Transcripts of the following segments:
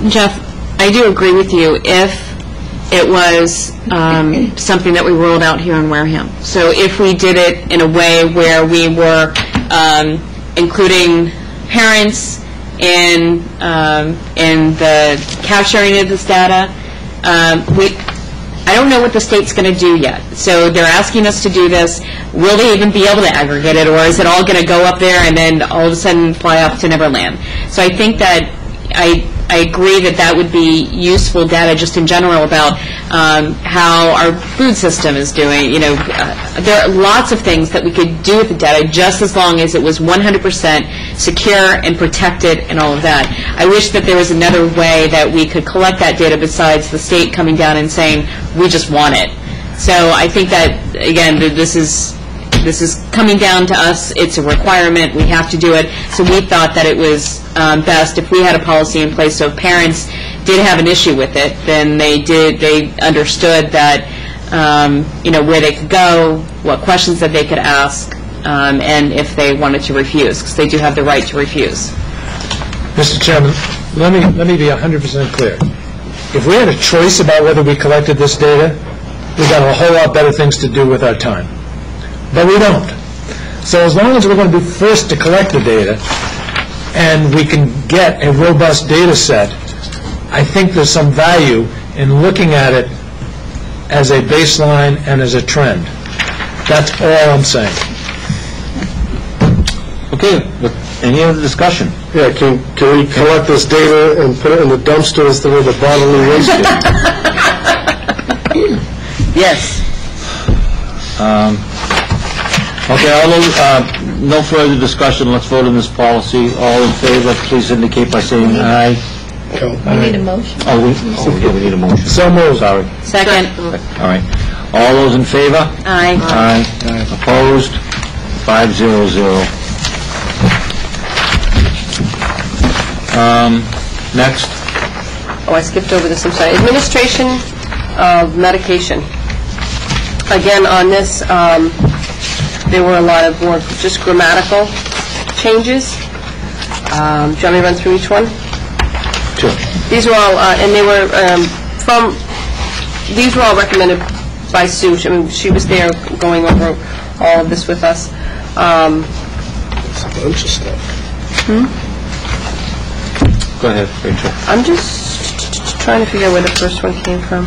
Jeff, I do agree with you if it was something that we rolled out here in Wareham. So if we did it in a way where we were including parents in the capturing of this data, I don't know what the state's going to do yet. So they're asking us to do this. Will they even be able to aggregate it, or is it all going to go up there and then all of a sudden fly off to Neverland? So I think that I agree that that would be useful data just in general about how our food system is doing. You know, there are lots of things that we could do with the data just as long as it was 100% secure and protected and all of that. I wish that there was another way that we could collect that data besides the state coming down and saying, we just want it. So I think that, again, this is coming down to us. It's a requirement. We have to do it. So we thought that it was best if we had a policy in place. So if parents did have an issue with it, then they understood that you know, where they could go, what questions that they could ask, and if they wanted to refuse, because they do have the right to refuse. Mr. Chairman, let me be 100% clear. If we had a choice about whether we collected this data, we've got a whole lot better things to do with our time. But we don't. So as long as we're going to be forced to collect the data and we can get a robust data set, I think there's some value in looking at it as a baseline and as a trend. That's all I'm saying. Okay, any other discussion? Yeah, can we collect this data and put it in the dumpster instead of the bodily waste bin? Yes. Okay, all those, no further discussion. Let's vote on this policy. All in favor, please indicate by saying aye. We need a motion. Yeah, we need a motion. So moved. Sorry. Second. All right. All those in favor? Aye. Aye. Opposed? 500. Next. Oh, I skipped over this, I'm sorry. Administration of medication. Again, on this, there were a lot of more just grammatical changes. Do you want me to run through each one? Sure. These were all, and they were these were all recommended by Sue. I mean, she was there going over all of this with us. It's a bunch of stuff. Go ahead, Rachel. I'm just trying to figure out where the first one came from.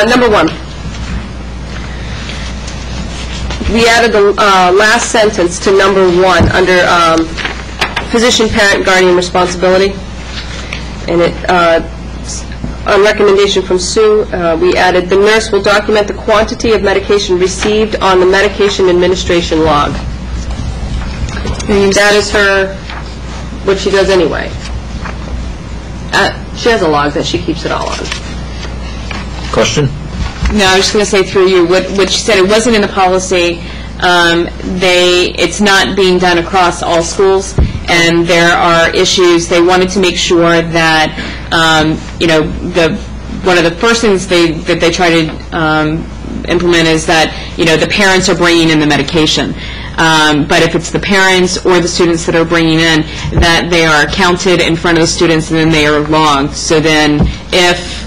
Number one. We added the last sentence to number one under physician, parent, guardian responsibility. And it, on recommendation from Sue, we added, the nurse will document the quantity of medication received on the medication administration log. That is her, what she does anyway. She has a log that she keeps it all on. Question? No, I was just going to say through you, what she said, it wasn't in the policy. It's not being done across all schools, and there are issues. They wanted to make sure that, you know, one of the first things that they try to implement is that, you know, the parents are bringing in the medication. But if it's the parents or the students that are bringing in, that they are counted in front of the students and then they are logged. So then if,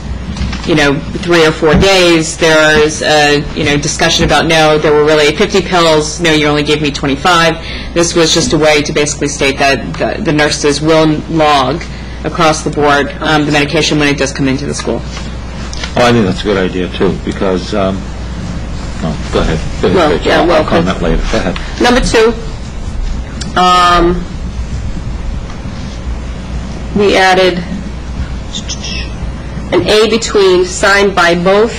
you know, 3 or 4 days, there's a, you know, discussion about, no, there were really 50 pills, no, you only gave me 25. This was just a way to basically state that the nurses will log across the board the medication when it does come into the school. Oh, I think that's a good idea, too, because, no, go ahead. Go ahead, Well, Rachel. yeah, well, I'll comment later. Go ahead. Number two, we added an A between signed by both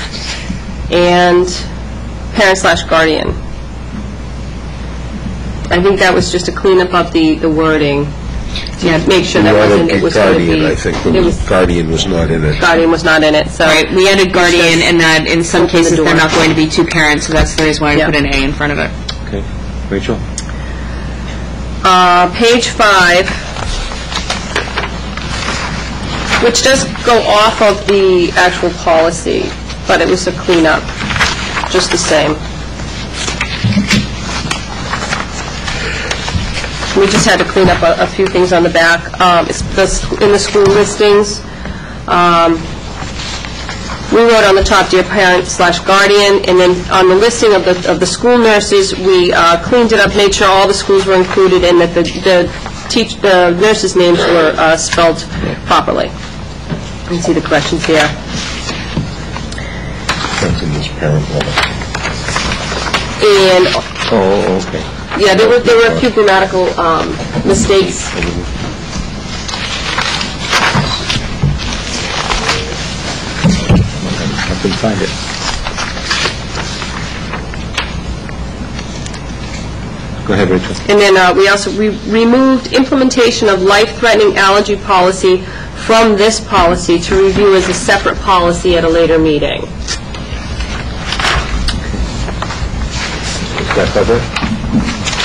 and parent/guardian. I think that was just to clean up the wording, to make sure that it was going to be... I think guardian was not in it. Guardian was not in it, so... Right, we added guardian, and that in some cases they're not going to be two parents, so that's the reason why I put an A in front of it. Okay. Rachel? Page 5, which does go off of the actual policy, but it was a cleanup, just the same. We just had to clean up a few things on the back. In the school listings, we wrote on the top, "Dear parent/guardian," and then on the listing of the school nurses, we cleaned it up, made sure all the schools were included, and that the nurses' names were spelled properly. You can see the corrections here. That's in this parent letter. And, Oh, okay. yeah, there were a few grammatical mistakes. I couldn't find it. Go ahead, Rachel. And then we removed implementation of life-threatening allergy policy from this policy to review as a separate policy at a later meeting. Does that cover it?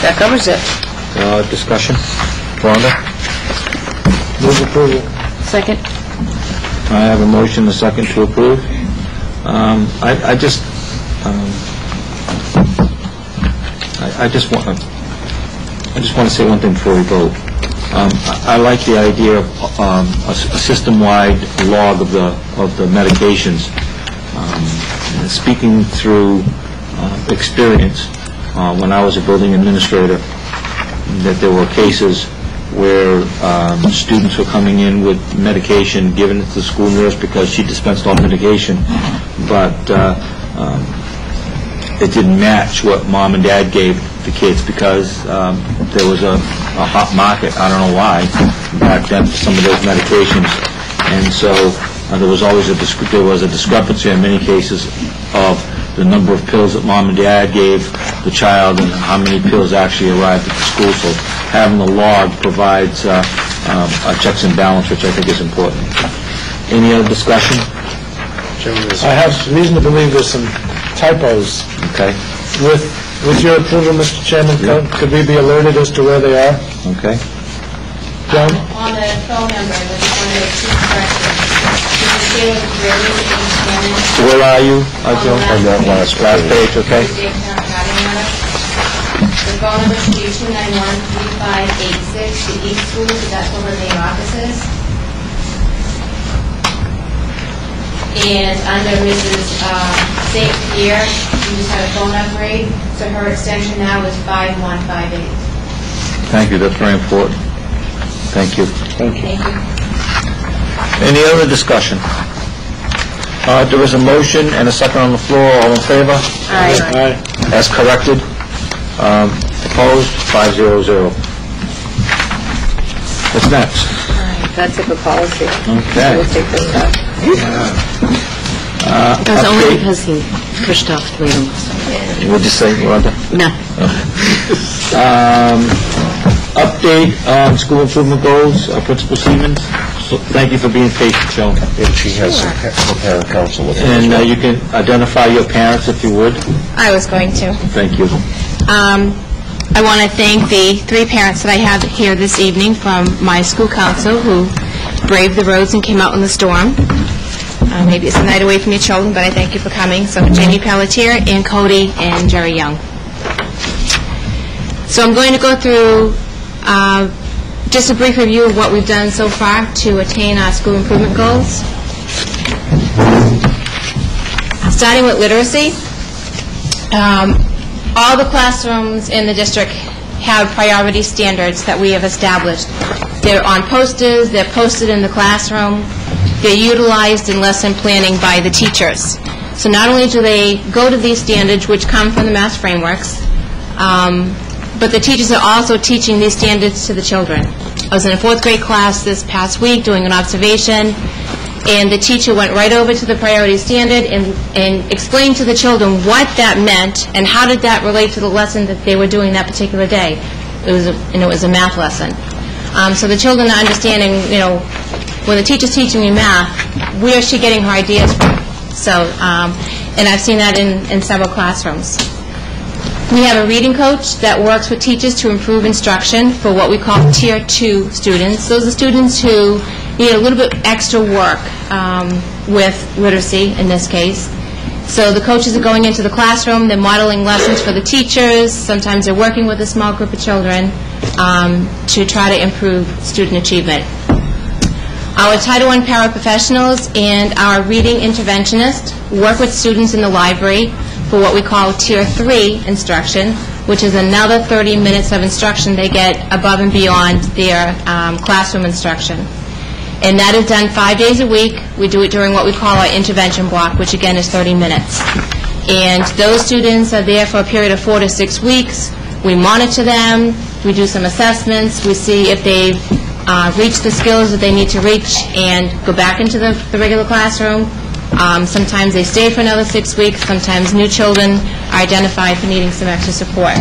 That covers it. Discussion? Rhonda? Move approval. Second? I have a motion, a second to approve. I just want to say one thing before we vote. I like the idea of a system-wide log of the medications. Speaking through experience, when I was a building administrator, that there were cases where students were coming in with medication given to the school nurse because she dispensed all medication, but it didn't match what mom and dad gave the kids because there was a hot market, I don't know why, back then for some of those medications. And so there was always a discrepancy in many cases of the number of pills that mom and dad gave the child and how many pills actually arrived at the school. So having the log provides a checks and balance, which I think is important. Any other discussion? I have reason to believe there's some typos. Okay. With your approval, Mr. Chairman, could we be alerted as to where they are? Okay. John? On the phone number, there's one of the two corrections. You can with Brady and Shannon. Where are you, Joe? On that last page, okay. The phone number should be 291-3586 to each school, so that's where the main office is. And under Mrs. St. Pierre, we just had a phone upgrade, so her extension now is 5158. Thank you, that's very important. Thank you. Thank you. Any other discussion? There is a motion and a second on the floor. All in favor? Aye. As corrected. Opposed? 500. What's next? That's it for policy. Okay. We'll take this back. That's only because he pushed off the meeting. What'd you say, Rhonda? No. Update on school improvement goals, Principal Siemens. So thank you for being patient, Joan. And she has some parent council with her. And you can identify your parents if you would. I was going to. Thank you. I want to thank the 3 parents that I have here this evening from my school council who braved the roads and came out in the storm. Maybe it's a night away from your children, but I thank you for coming. So Jamie Pelletier, Ann Cody, and Jerry Young. So I'm going to go through just a brief review of what we've done so far to attain our school improvement goals. Starting with literacy, all the classrooms in the district have priority standards that we have established. They're on posters, they're posted in the classroom, they're utilized in lesson planning by the teachers. So not only do they go to these standards, which come from the Mass Frameworks, but the teachers are also teaching these standards to the children. I was in a 4th grade class this past week doing an observation, and the teacher went right over to the priority standard and explained to the children what that meant and how did that relate to the lesson that they were doing that particular day. It was a math lesson. So the children are understanding, when the teacher's teaching me math, where is she getting her ideas from? So, and I've seen that in several classrooms. We have a reading coach that works with teachers to improve instruction for what we call Tier 2 students. Those are students who need a little bit extra work with literacy in this case. So the coaches are going into the classroom, they're modeling lessons for the teachers, sometimes they're working with a small group of children, to try to improve student achievement. Our Title I paraprofessionals and our reading interventionists work with students in the library for what we call Tier 3 instruction, which is another 30 minutes of instruction they get above and beyond their classroom instruction. And that is done 5 days a week. We do it during what we call our intervention block, which again is 30 minutes. And those students are there for a period of 4 to 6 weeks. We monitor them, we do some assessments, we see if they've reached the skills that they need to reach and go back into the regular classroom. Sometimes they stay for another 6 weeks, sometimes new children are identified for needing some extra support.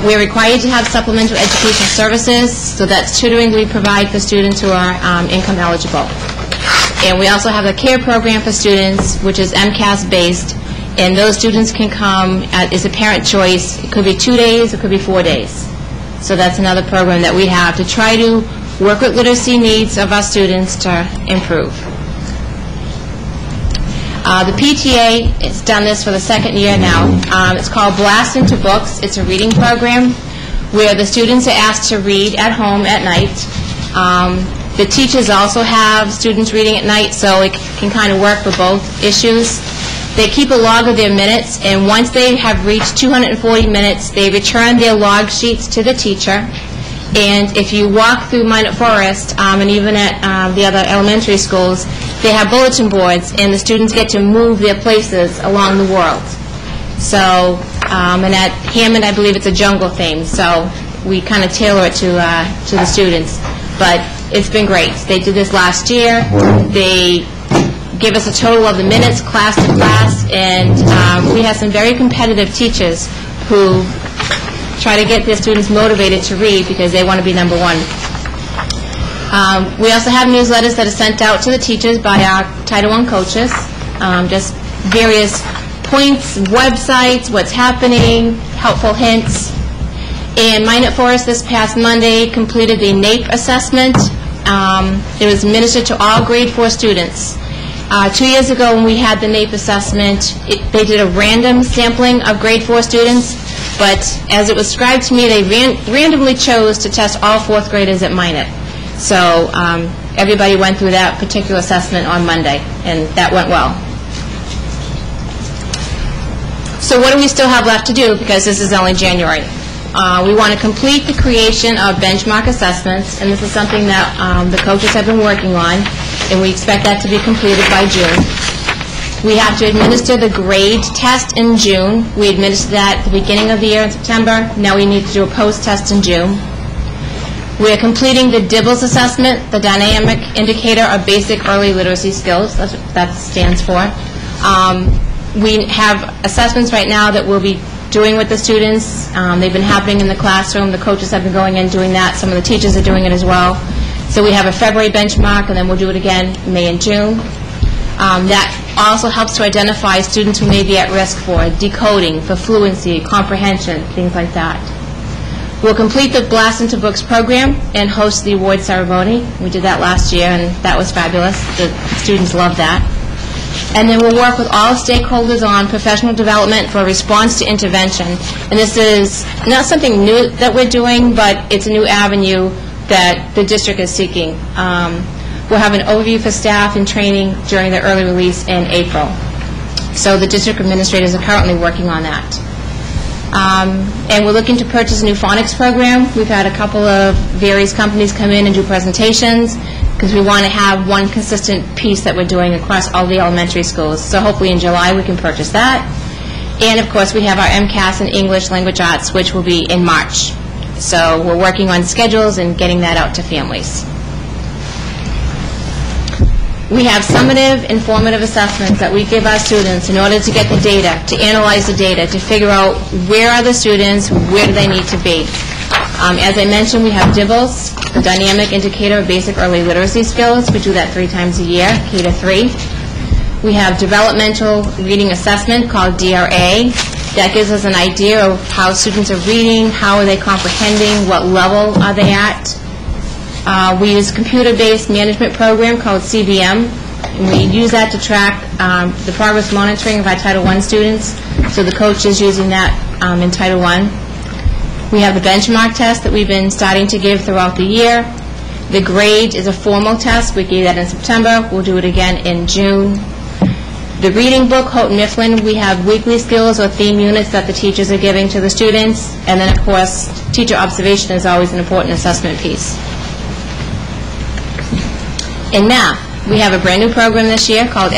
We're required to have supplemental education services, so that's tutoring we provide for students who are income eligible. And we also have a care program for students, which is MCAS-based, and those students can come, it's a parent choice. It could be 2 days, it could be 4 days. So that's another program that we have to try to work with literacy needs of our students to improve. The PTA has done this for the second year now. It's called Blast Into Books. It's a reading program where the students are asked to read at home at night. The teachers also have students reading at night, so it can kind of work for both issues. They keep a log of their minutes, and once they have reached 240 minutes, they return their log sheets to the teacher. And if you walk through Minot Forest, and even at the other elementary schools, they have bulletin boards, and the students get to move their places along the world. So, and at Hammond, I believe it's a jungle theme, so we kind of tailor it to the students. But it's been great. They did this last year. They give us a total of the minutes, class to class, and we have some very competitive teachers who try to get their students motivated to read because they want to be number one. We also have newsletters that are sent out to the teachers by our Title I coaches, just various points, websites, what's happening, helpful hints. And Minot Forest this past Monday completed the NAEP assessment. It was administered to all grade 4 students. 2 years ago when we had the NAEP assessment, they did a random sampling of grade 4 students, but as it was described to me, they randomly chose to test all 4th graders at Minot. So everybody went through that particular assessment on Monday, and that went well. So what do we still have left to do, because this is only January? We want to complete the creation of benchmark assessments, and this is something that the coaches have been working on, and we expect that to be completed by June. We have to administer the grade test in June. We administered that at the beginning of the year in September. Now we need to do a post-test in June. We are completing the DIBELS assessment, the Dynamic Indicator of Basic Early Literacy Skills. That's what that stands for. We have assessments right now that we'll be doing with the students. They've been happening in the classroom. The coaches have been going in doing that. Some of the teachers are doing it as well. So we have a February benchmark, and then we'll do it again May and June. That also helps to identify students who may be at risk for decoding, for fluency, comprehension, things like that. We'll complete the Blast Into Books program and host the award ceremony. We did that last year, and that was fabulous. The students loved that. And then we'll work with all stakeholders on professional development for response to intervention. And this is not something new that we're doing, but it's a new avenue that the district is seeking. We'll have an overview for staff and training during the early release in April. So the district administrators are currently working on that. And we're looking to purchase a new phonics program. We've had a couple of various companies come in and do presentations because we want to have one consistent piece that we're doing across all the elementary schools. So hopefully in July we can purchase that. And of course we have our MCAS and English Language Arts, which will be in March. So we're working on schedules and getting that out to families. We have summative, informative assessments that we give our students in order to get the data, to analyze the data, to figure out where are the students, where do they need to be. As I mentioned, we have DIBELS, the Dynamic Indicator of Basic Early Literacy Skills. We do that 3 times a year, K to 3. We have Developmental Reading Assessment called DRA. That gives us an idea of how students are reading, how are they comprehending, what level are they at. We use a computer-based management program called CBM, and we use that to track the progress monitoring of our Title I students. So the coach is using that in Title I. We have the benchmark test that we've been starting to give throughout the year. The grade is a formal test. We gave that in September. We'll do it again in June. The reading book, Houghton Mifflin, we have weekly skills or theme units that the teachers are giving to the students. And then, of course, teacher observation is always an important assessment piece. In math, we have a brand-new program this year called